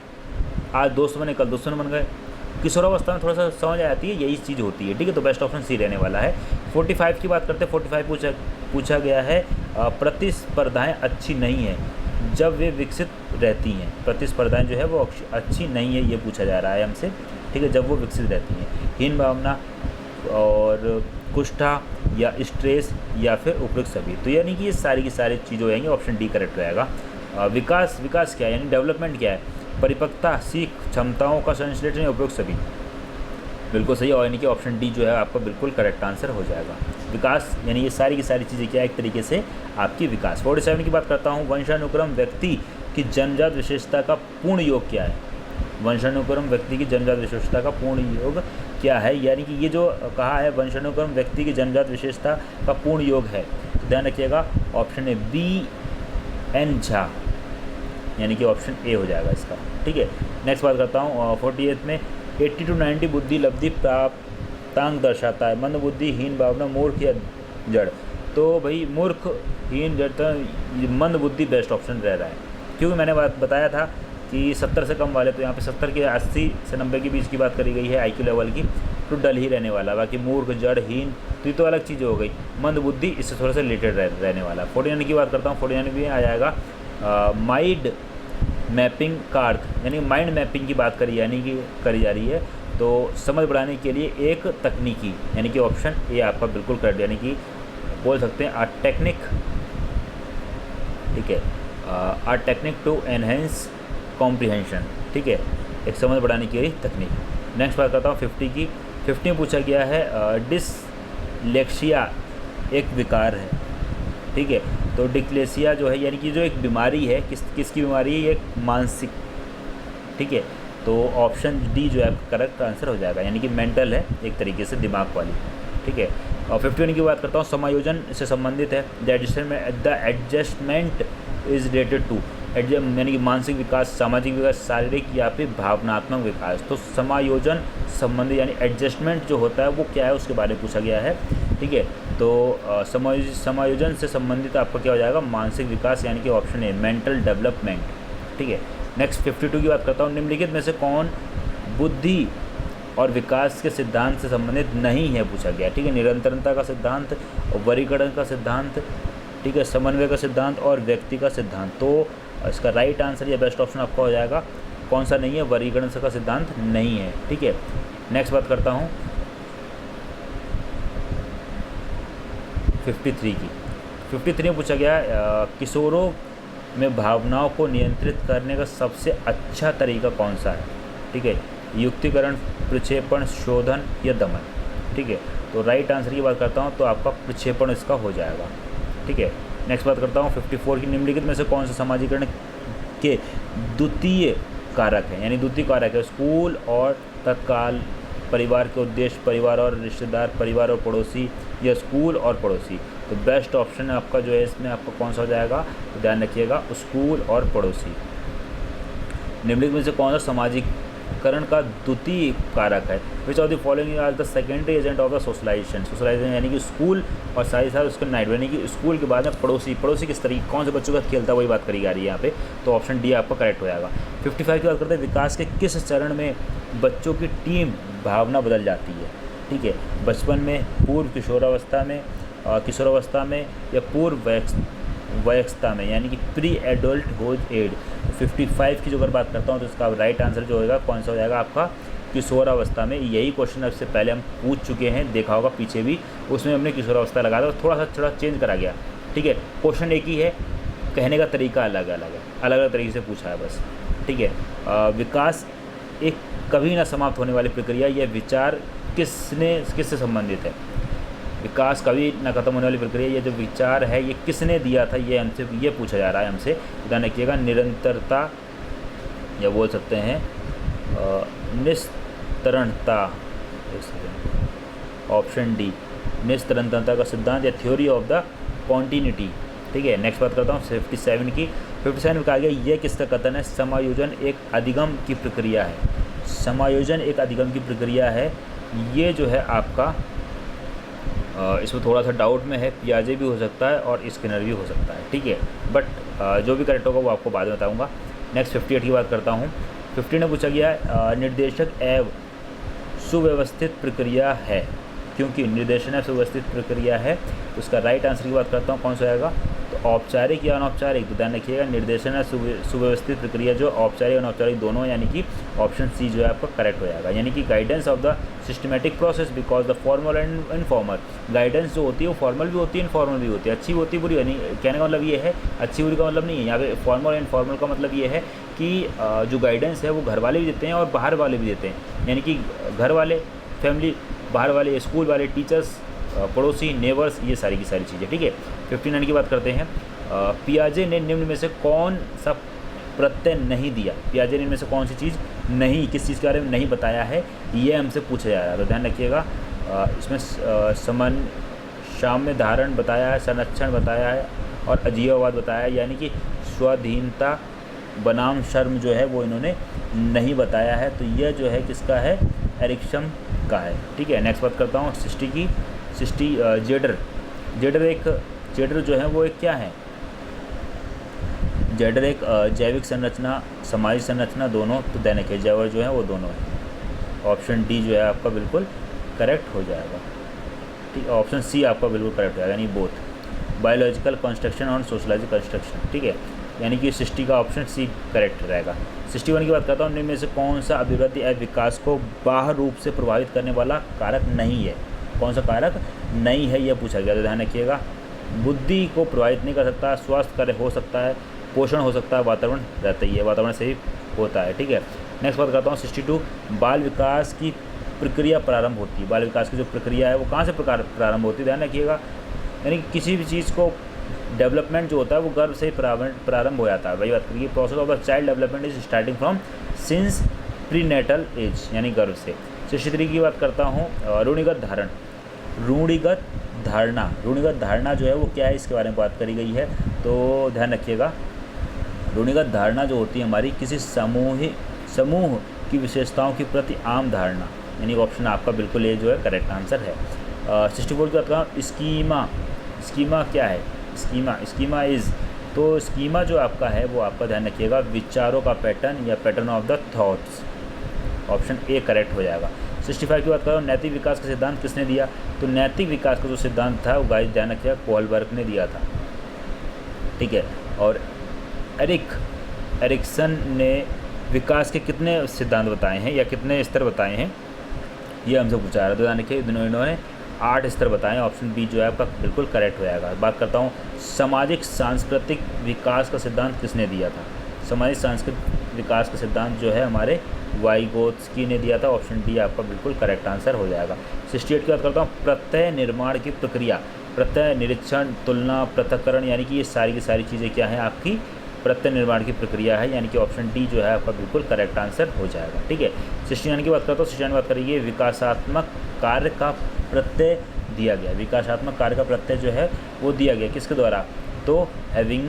आज दोस्त बने कल दुश्मन बन गए, किशोरावस्था में थोड़ा सा समझ आ जाती है, यही चीज़ होती है। ठीक है, तो बेस्ट ऑप्शन सी रहने वाला है। 45 की बात करते हैं। 45 पूछा गया है प्रतिस्पर्धाएं अच्छी नहीं हैं जब वे विकसित रहती हैं। प्रतिस्पर्धाएं जो है वो अच्छी नहीं है, ये पूछा जा रहा है हमसे। ठीक है, जब वो विकसित रहती हैं। हीन भावना और कुष्ठा या स्ट्रेस या फिर उपयुक्त सभी, तो यानी कि ये सारी की सारी चीज़ें हो जाएंगी, ऑप्शन डी करेक्ट रहेगा। विकास क्या है, यानी डेवलपमेंट क्या है? परिपक्वता, सीख, क्षमताओं का संश्लेषण या उपयोग सभी, बिल्कुल सही। और यानी कि ऑप्शन डी जो है आपका बिल्कुल करेक्ट आंसर हो जाएगा। विकास यानी ये सारी की सारी चीज़ें क्या है, एक तरीके से आपकी विकास। 47 की बात करता हूँ। वंशानुक्रम व्यक्ति की जन्मजात विशेषता का पूर्ण योग क्या है? वंशानुक्रम व्यक्ति की जन्मजात विशेषता का पूर्ण योग क्या है? यानी कि ये जो कहा है वंशानुक्रम व्यक्ति की जन्मजात विशेषता का पूर्ण योग है, तो ध्यान रखिएगा ऑप्शन है बी एन झा, यानी कि ऑप्शन ए हो जाएगा इसका। ठीक है, नेक्स्ट बात करता हूँ 48 में 80 to 90 बुद्धि लब्धि प्राप्तांक दर्शाता है। मंद बुद्धि, हीन भावना, मूर्ख या जड़। तो भाई मूर्ख, हीन, जड़, मंद बुद्धि बेस्ट ऑप्शन रह रहा है, क्योंकि मैंने बताया था कि 70 से कम वाले, तो यहाँ पे 70 के 80 से 90 के बीच की बात करी गई है IQ लेवल की, तो डल ही रहने वाला। बाकी मूर्ख, जड़, हीन तो ये तो अलग चीज़ हो गई। मंद बुद्धि इससे थोड़ा सा रिलेटेड रहने वाला। 49 की बात करता हूँ, 49 भी आ जाएगा माइंड मैपिंग का अर्थ, यानी माइंड मैपिंग की बात करी जा रही है। तो समझ बढ़ाने के लिए एक तकनीकी, यानी कि ऑप्शन ए आपका बिल्कुल करेक्ट, यानी कि बोल सकते हैं अ टेक्निक, ठीक है, a technique to enhance comprehension, ठीक है, एक समझ बढ़ाने की तकनीक। नेक्स्ट बात करता हूँ 50 की। 50 में पूछा गया है डिसलेक्सिया एक विकार है, ठीक है। तो डिसलेक्सिया जो है यानी कि जो एक बीमारी है, किसकी बीमारी है, एक मानसिक, ठीक है। तो ऑप्शन डी जो है करेक्ट आंसर हो जाएगा, यानी कि मेंटल है एक तरीके से, दिमाग वाली, ठीक है। और 51 की बात करता हूँ, समायोजन से संबंधित है। The adjustment is related to, यानी कि मानसिक विकास, सामाजिक विकास, शारीरिक या फिर भावनात्मक विकास। तो समायोजन संबंधी यानी एडजस्टमेंट जो होता है वो क्या है, उसके बारे में पूछा गया है, ठीक है। तो समायोजन से संबंधित आपका क्या हो जाएगा, मानसिक विकास, यानी कि ऑप्शन है मेंटल डेवलपमेंट, ठीक है। नेक्स्ट 52 की बात करता हूँ, निम्नलिखित में से कौन बुद्धि और विकास के सिद्धांत से संबंधित नहीं है, पूछा गया, ठीक है। निरंतरता का सिद्धांत, वर्गीकरण का सिद्धांत, ठीक है, समन्वय का सिद्धांत और व्यक्ति का सिद्धांत। तो इसका राइट आंसर या बेस्ट ऑप्शन आपका हो जाएगा कौन सा नहीं है, वर्गीकरण का सिद्धांत नहीं है, ठीक है। नेक्स्ट बात करता हूँ 53 की। 53 में पूछा गया किशोरों में भावनाओं को नियंत्रित करने का सबसे अच्छा तरीका कौन सा है, ठीक है। युक्तिकरण, प्रक्षेपण, शोधन या दमन, ठीक है। तो राइट आंसर की बात करता हूँ तो आपका प्रक्षेपण इसका हो जाएगा, ठीक है। नेक्स्ट बात करता हूँ 54 की। निम्नलिखित में से कौन सा समाजीकरण के द्वितीय कारक है, यानी द्वितीय कारक है, स्कूल और तत्काल, परिवार के उद्देश्य, परिवार और रिश्तेदार, परिवार और पड़ोसी, या स्कूल और पड़ोसी। तो बेस्ट ऑप्शन आपका जो है इसमें आपका कौन सा हो जाएगा, तो ध्यान रखिएगा स्कूल और पड़ोसी। निम्नलिखित में से कौन सा समाजीकरण का द्वितीय कारक है, which of the following are the secondary agent of the socialisation, यानी कि स्कूल और साथ ही साथ उसके नाइट, यानी कि स्कूल के बाद में पड़ोसी किस तरीके, कौन से बच्चों का खेलता है, वही बात करी जा रही है यहाँ पे। तो ऑप्शन डी आपका करेक्ट हो जाएगा। 55 की बात करते हैं, विकास के किस चरण में बच्चों की टीम भावना बदल जाती है, ठीक है। बचपन में, पूर्व किशोरावस्था में या पूर्व वयस्कता में, यानी कि प्री एडल्टहुड एज। 55 की जो अगर बात करता हूँ तो इसका राइट आंसर जो होगा कौन सा हो जाएगा आपका, किशोरावस्था में। यही क्वेश्चन अब से पहले हम पूछ चुके हैं, देखा होगा पीछे भी, उसमें हमने किशोरावस्था लगाया था, थोड़ा चेंज करा गया, ठीक है। क्वेश्चन एक ही है, कहने का तरीका अलग अलग तरीके से पूछा है बस, ठीक है। विकास एक कभी ना समाप्त होने वाली प्रक्रिया, यह विचार किससे संबंधित है, विकास कभी ना खत्म होने वाली प्रक्रिया, ये जो विचार है ये किसने दिया था, ये हमसे ये पूछा जा रहा है हमसे। ध्यान रखिएगा, निरंतरता या बोल सकते हैं निस्तरणता, ऑप्शन डी निस्तरणता का सिद्धांत या थ्योरी ऑफ द कॉन्टिन्यूटी, ठीक है। नेक्स्ट बात करता हूँ 57 की। 57 में कहा गया यह किसका कथन है, समायोजन एक अधिगम की प्रक्रिया है, समायोजन एक अधिगम की प्रक्रिया है। ये जो है आपका इसमें थोड़ा सा डाउट में है, पियाजे भी हो सकता है और स्किनर भी हो सकता है, ठीक है। बट जो भी करेक्ट होगा वो आपको बाद में बताऊंगा। नेक्स्ट 58 की बात करता हूँ। 50 में पूछा गया निर्देशक एवं सुव्यवस्थित प्रक्रिया है, क्योंकि निर्देशन एवं सुव्यवस्थित प्रक्रिया है। उसका राइट आंसर की बात करता हूँ कौन सा आएगा, तो औपचारिक या अनौपचारिक। तो ध्यान रखिएगा, निर्देशन या सुव्यवस्थित प्रक्रिया जो औपचारिक और अनौपचारिक दोनों, यानी कि ऑप्शन सी जो है आपका करेक्ट हो जाएगा। यानी कि guidance of the systematic process because the formal and informal, guidance जो होती है वो फॉर्मल भी होती है, इनफॉर्मल भी होती है, अच्छी होती है, बुरी, यानी कहने का मतलब ये है, अच्छी बुरी का मतलब नहीं है यहाँ पे। फॉर्मल एंड इनफॉर्मल का मतलब ये है कि जो गाइडेंस है वो घर वाले भी देते हैं और बाहर वाले भी देते हैं, यानी कि घर वाले फैमिली, बाहर वाले स्कूल वाले, टीचर्स, पड़ोसी, नेबर्स, ये सारी की सारी चीज़ें, ठीक है। 59 की बात करते हैं। पियाजे ने निम्न में से कौन सा प्रत्यय नहीं दिया, पियाजे ने इनमें से कौन सी चीज़ नहीं, किस चीज़ के बारे में नहीं बताया है, ये हमसे पूछा जा रहा है। तो ध्यान रखिएगा, इसमें साम्य धारण बताया है, संरक्षण बताया है और अजीवावाद बताया है, यानी कि स्वाधीनता बनाम शर्म जो है वो इन्होंने नहीं बताया है। तो यह जो है किसका है, एरिक्सन का है, ठीक है। नेक्स्ट बात करता हूँ 60 की। 60 जेडर जो है वो एक क्या है, जेंडर एक जैविक संरचना, सामाजिक संरचना दोनों, तो दैनिक है जेवर जो है वो दोनों है। ऑप्शन डी जो है आपका बिल्कुल करेक्ट हो जाएगा। ठीक, ऑप्शन सी आपका बिल्कुल करेक्ट हो जाएगा, यानी बोथ। बायोलॉजिकल कंस्ट्रक्शन और सोशलॉजिकल कंस्ट्रक्शन, ठीक है, यानी कि सृष्टि का ऑप्शन सी करेक्ट रहेगा। 61 की बात करता हूँ, निम्न में से कौन सा अभिवृद्धि या विकास को बाह्य रूप से प्रभावित करने वाला कारक नहीं है? कौन सा कारक नहीं है, यह पूछा गया, तो ध्यान रखिएगा। बुद्धि को प्रभावित नहीं कर सकता, स्वास्थ्य कार्य हो सकता है, पोषण हो सकता है, वातावरण रहता ही है, वातावरण से ही होता है, ठीक है। नेक्स्ट बात करता हूँ 62, बाल विकास की प्रक्रिया प्रारंभ होती है। बाल विकास की जो प्रक्रिया है वो कहाँ से प्रारंभ होती है, ध्यान रखिएगा। यानी कि किसी भी चीज़ को डेवलपमेंट जो होता है वो गर्भ से ही प्रारंभ हो जाता है। वही बात करिए, process of the child development is starting from since prenatal age, यानी गर्भ से। 63 की बात करता हूँ, रूढ़िगत धारण, रूढ़िगत धारणा, रूढ़िगत धारणा जो है वो क्या है, इसके बारे में बात करी गई है, तो ध्यान रखिएगा। रूढ़िगत धारणा जो होती है हमारी किसी समूह की विशेषताओं के प्रति आम धारणा, यानी ऑप्शन आपका बिल्कुल ये जो है करेक्ट आंसर है। 64 की बात करूँ, स्कीमा क्या है, स्कीमा इज़, तो स्कीमा जो आपका है वो आपका ध्यान रखिएगा विचारों का पैटर्न या pattern of the thoughts, option A correct हो जाएगा। 65 की बात करो, नैतिक विकास का सिद्धांत किसने दिया, तो नैतिक विकास का जो सिद्धांत था वो गाइस ध्यान रखिएगा कोहलबर्ग ने दिया था, ठीक है। और एरिक्सन ने विकास के कितने सिद्धांत बताए हैं या कितने स्तर बताए हैं, ये हमसे पूछा रहा है, तो ध्यान रखिए इन्होंने 8 स्तर बताएं, ऑप्शन बी जो है आपका बिल्कुल करेक्ट हो जाएगा। बात करता हूँ सामाजिक सांस्कृतिक विकास का सिद्धांत किसने दिया था, सामाजिक सांस्कृतिक विकास का सिद्धांत जो है हमारे वाइगोत्स्की ने दिया था, ऑप्शन डी आपका बिल्कुल करेक्ट आंसर हो जाएगा। 68 की बात करता हूँ, प्रत्यय निर्माण की प्रक्रिया, प्रत्यय निरीक्षण, तुलना, पृथक्करण, यानी कि ये सारी की सारी चीज़ें क्या है आपकी प्रत्यय निर्माण की प्रक्रिया है, यानी कि ऑप्शन डी जो है आपका बिल्कुल करेक्ट आंसर हो जाएगा, ठीक है। 69 की बात करता हूँ, 69 की बात करिए, विकासात्मक कार्य का प्रत्यय दिया गया, विकासात्मक कार्य का प्रत्यय जो है वो दिया गया किसके द्वारा, तो हैविंग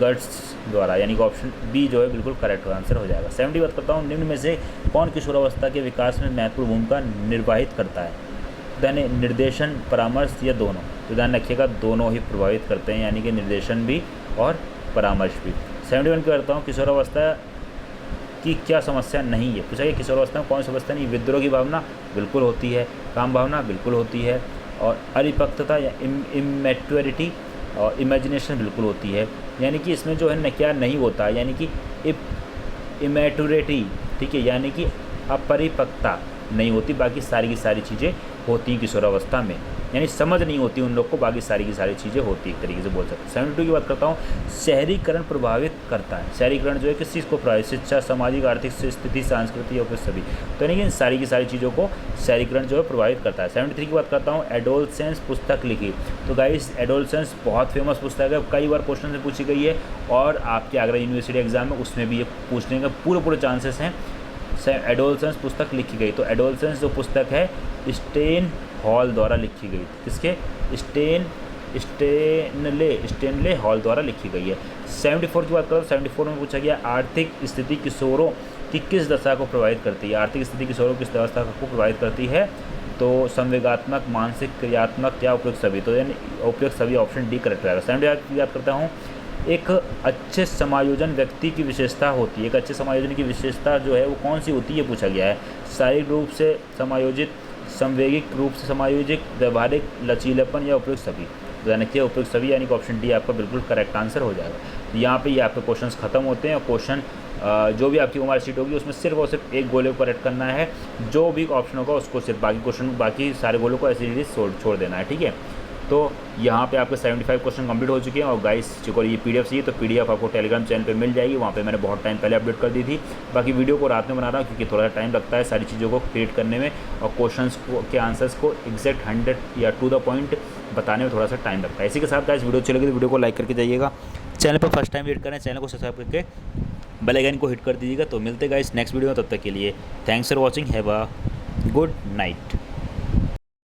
गट्स द्वारा, यानी कि ऑप्शन बी जो है बिल्कुल करेक्ट आंसर हो जाएगा। 70 बात करता हूँ, निम्न में से कौन किशोरावस्था के विकास में महत्वपूर्ण भूमिका निर्वाहित करता है, यानी निर्देशन, परामर्श या दोनों, तो ध्यान रखिएगा दोनों ही प्रभावित करते हैं, यानी कि निर्देशन भी और परामर्श भी। 71 की करता हूँ, किशोरावस्था की क्या समस्या नहीं है, पूछा गया किशोरावस्था में कौन सी समस्या नहीं, विद्रोह की भावना बिल्कुल होती है, काम भावना बिल्कुल होती है, और परिपक्वता या इमेच्योरिटी और इमेजिनेशन बिल्कुल होती है, यानी कि इसमें जो है न क्या नहीं होता, यानी कि इमेच्योरिटी, ठीक है, यानी कि अपरिपक्वता नहीं होती, बाकी सारी की सारी चीज़ें होती हैं किशोरावस्था में, यानी समझ नहीं होती उन लोग को, बाकी सारी की सारी चीज़ें होती एक तरीके से बोल सकते हैं। 72 की बात करता हूँ, शहरीकरण प्रभावित करता है, शहरीकरण जो है किस चीज़ को प्रभावित, शिक्षा, सामाजिक आर्थिक स्थिति, संस्कृति और सभी, तो यानी कि सारी की सारी चीज़ों को शहरीकरण जो है प्रभावित करता है। 73 की बात करता हूँ, एडोलसेंस पुस्तक लिखी, तो गाइस एडोलसेंस बहुत फेमस पुस्तक है, कई बार क्वेश्चन से पूछी गई है, और आपके आगरा यूनिवर्सिटी एग्जाम में उसमें भी ये पूछने के पूरे चांसेस हैं। एडोलसेंस पुस्तक लिखी गई, तो एडोलसेंस जो पुस्तक है स्टेन हॉल द्वारा लिखी गई, किसके, स्टेनले हॉल द्वारा लिखी गई है। 74 की बात करो, 74 में पूछा गया आर्थिक स्थिति किशोरों की किस दशा को प्रभावित करती है, आर्थिक स्थिति किशोरों किस दशा को प्रभावित करती है, तो संवेगात्मक, मानसिक, क्रियात्मक या उपयुक्त सभी, तो यानी उपयुक्त सभी, ऑप्शन डी करेक्ट रहेगा। 78 की बात करता हूँ, एक अच्छे समायोजन व्यक्ति की विशेषता होती है, एक अच्छे समायोजन की विशेषता जो है वो कौन सी होती है पूछा गया है, शारीरिक रूप से समायोजित, संवेगिक रूप से समायोजित, व्यवहारिक, लचीलापन या उपयुक्त सभी, यानी कि उपयुक्त सभी, यानी कि ऑप्शन डी आपका बिल्कुल करेक्ट आंसर हो जाएगा। यहाँ पे ये आपके क्वेश्चंस खत्म होते हैं, और क्वेश्चन जो भी आपकी ओमआर शीट होगी उसमें सिर्फ और सिर्फ एक गोले को करेक्ट करना है, जो भी ऑप्शन होगा उसको सिर्फ, बाकी सारे गोलों को ऐसे ही छोड़ देना है, ठीक है। तो यहाँ पे आपके 75 क्वेश्चन कंप्लीट हो चुके हैं, और गाइस जो ये पीडीएफ चाहिए तो पीडीएफ आपको टेलीग्राम चैनल पे मिल जाएगी, वहाँ पे मैंने बहुत टाइम पहले अपडेट कर दी थी। बाकी वीडियो को रात में बना रहा हूँ क्योंकि थोड़ा सा टाइम लगता है सारी चीज़ों को क्रिएट करने में, और क्वेश्चंस के आंसर्स को एग्जैक्ट 100 या टू द पॉइंट बताने में थोड़ा सा टाइम लगता है। इसी के साथ गाइस वीडियो अच्छी लगी तो वीडियो को लाइक करके जाइएगा, चैनल पर फर्स्ट टाइम विजिट करें चैनल को सब्सक्राइब करके बेल आइकन को हिट कर दीजिएगा। तो मिलते गाइस नेक्स्ट वीडियो में, तब तक के लिए thanks for watching, have a good night.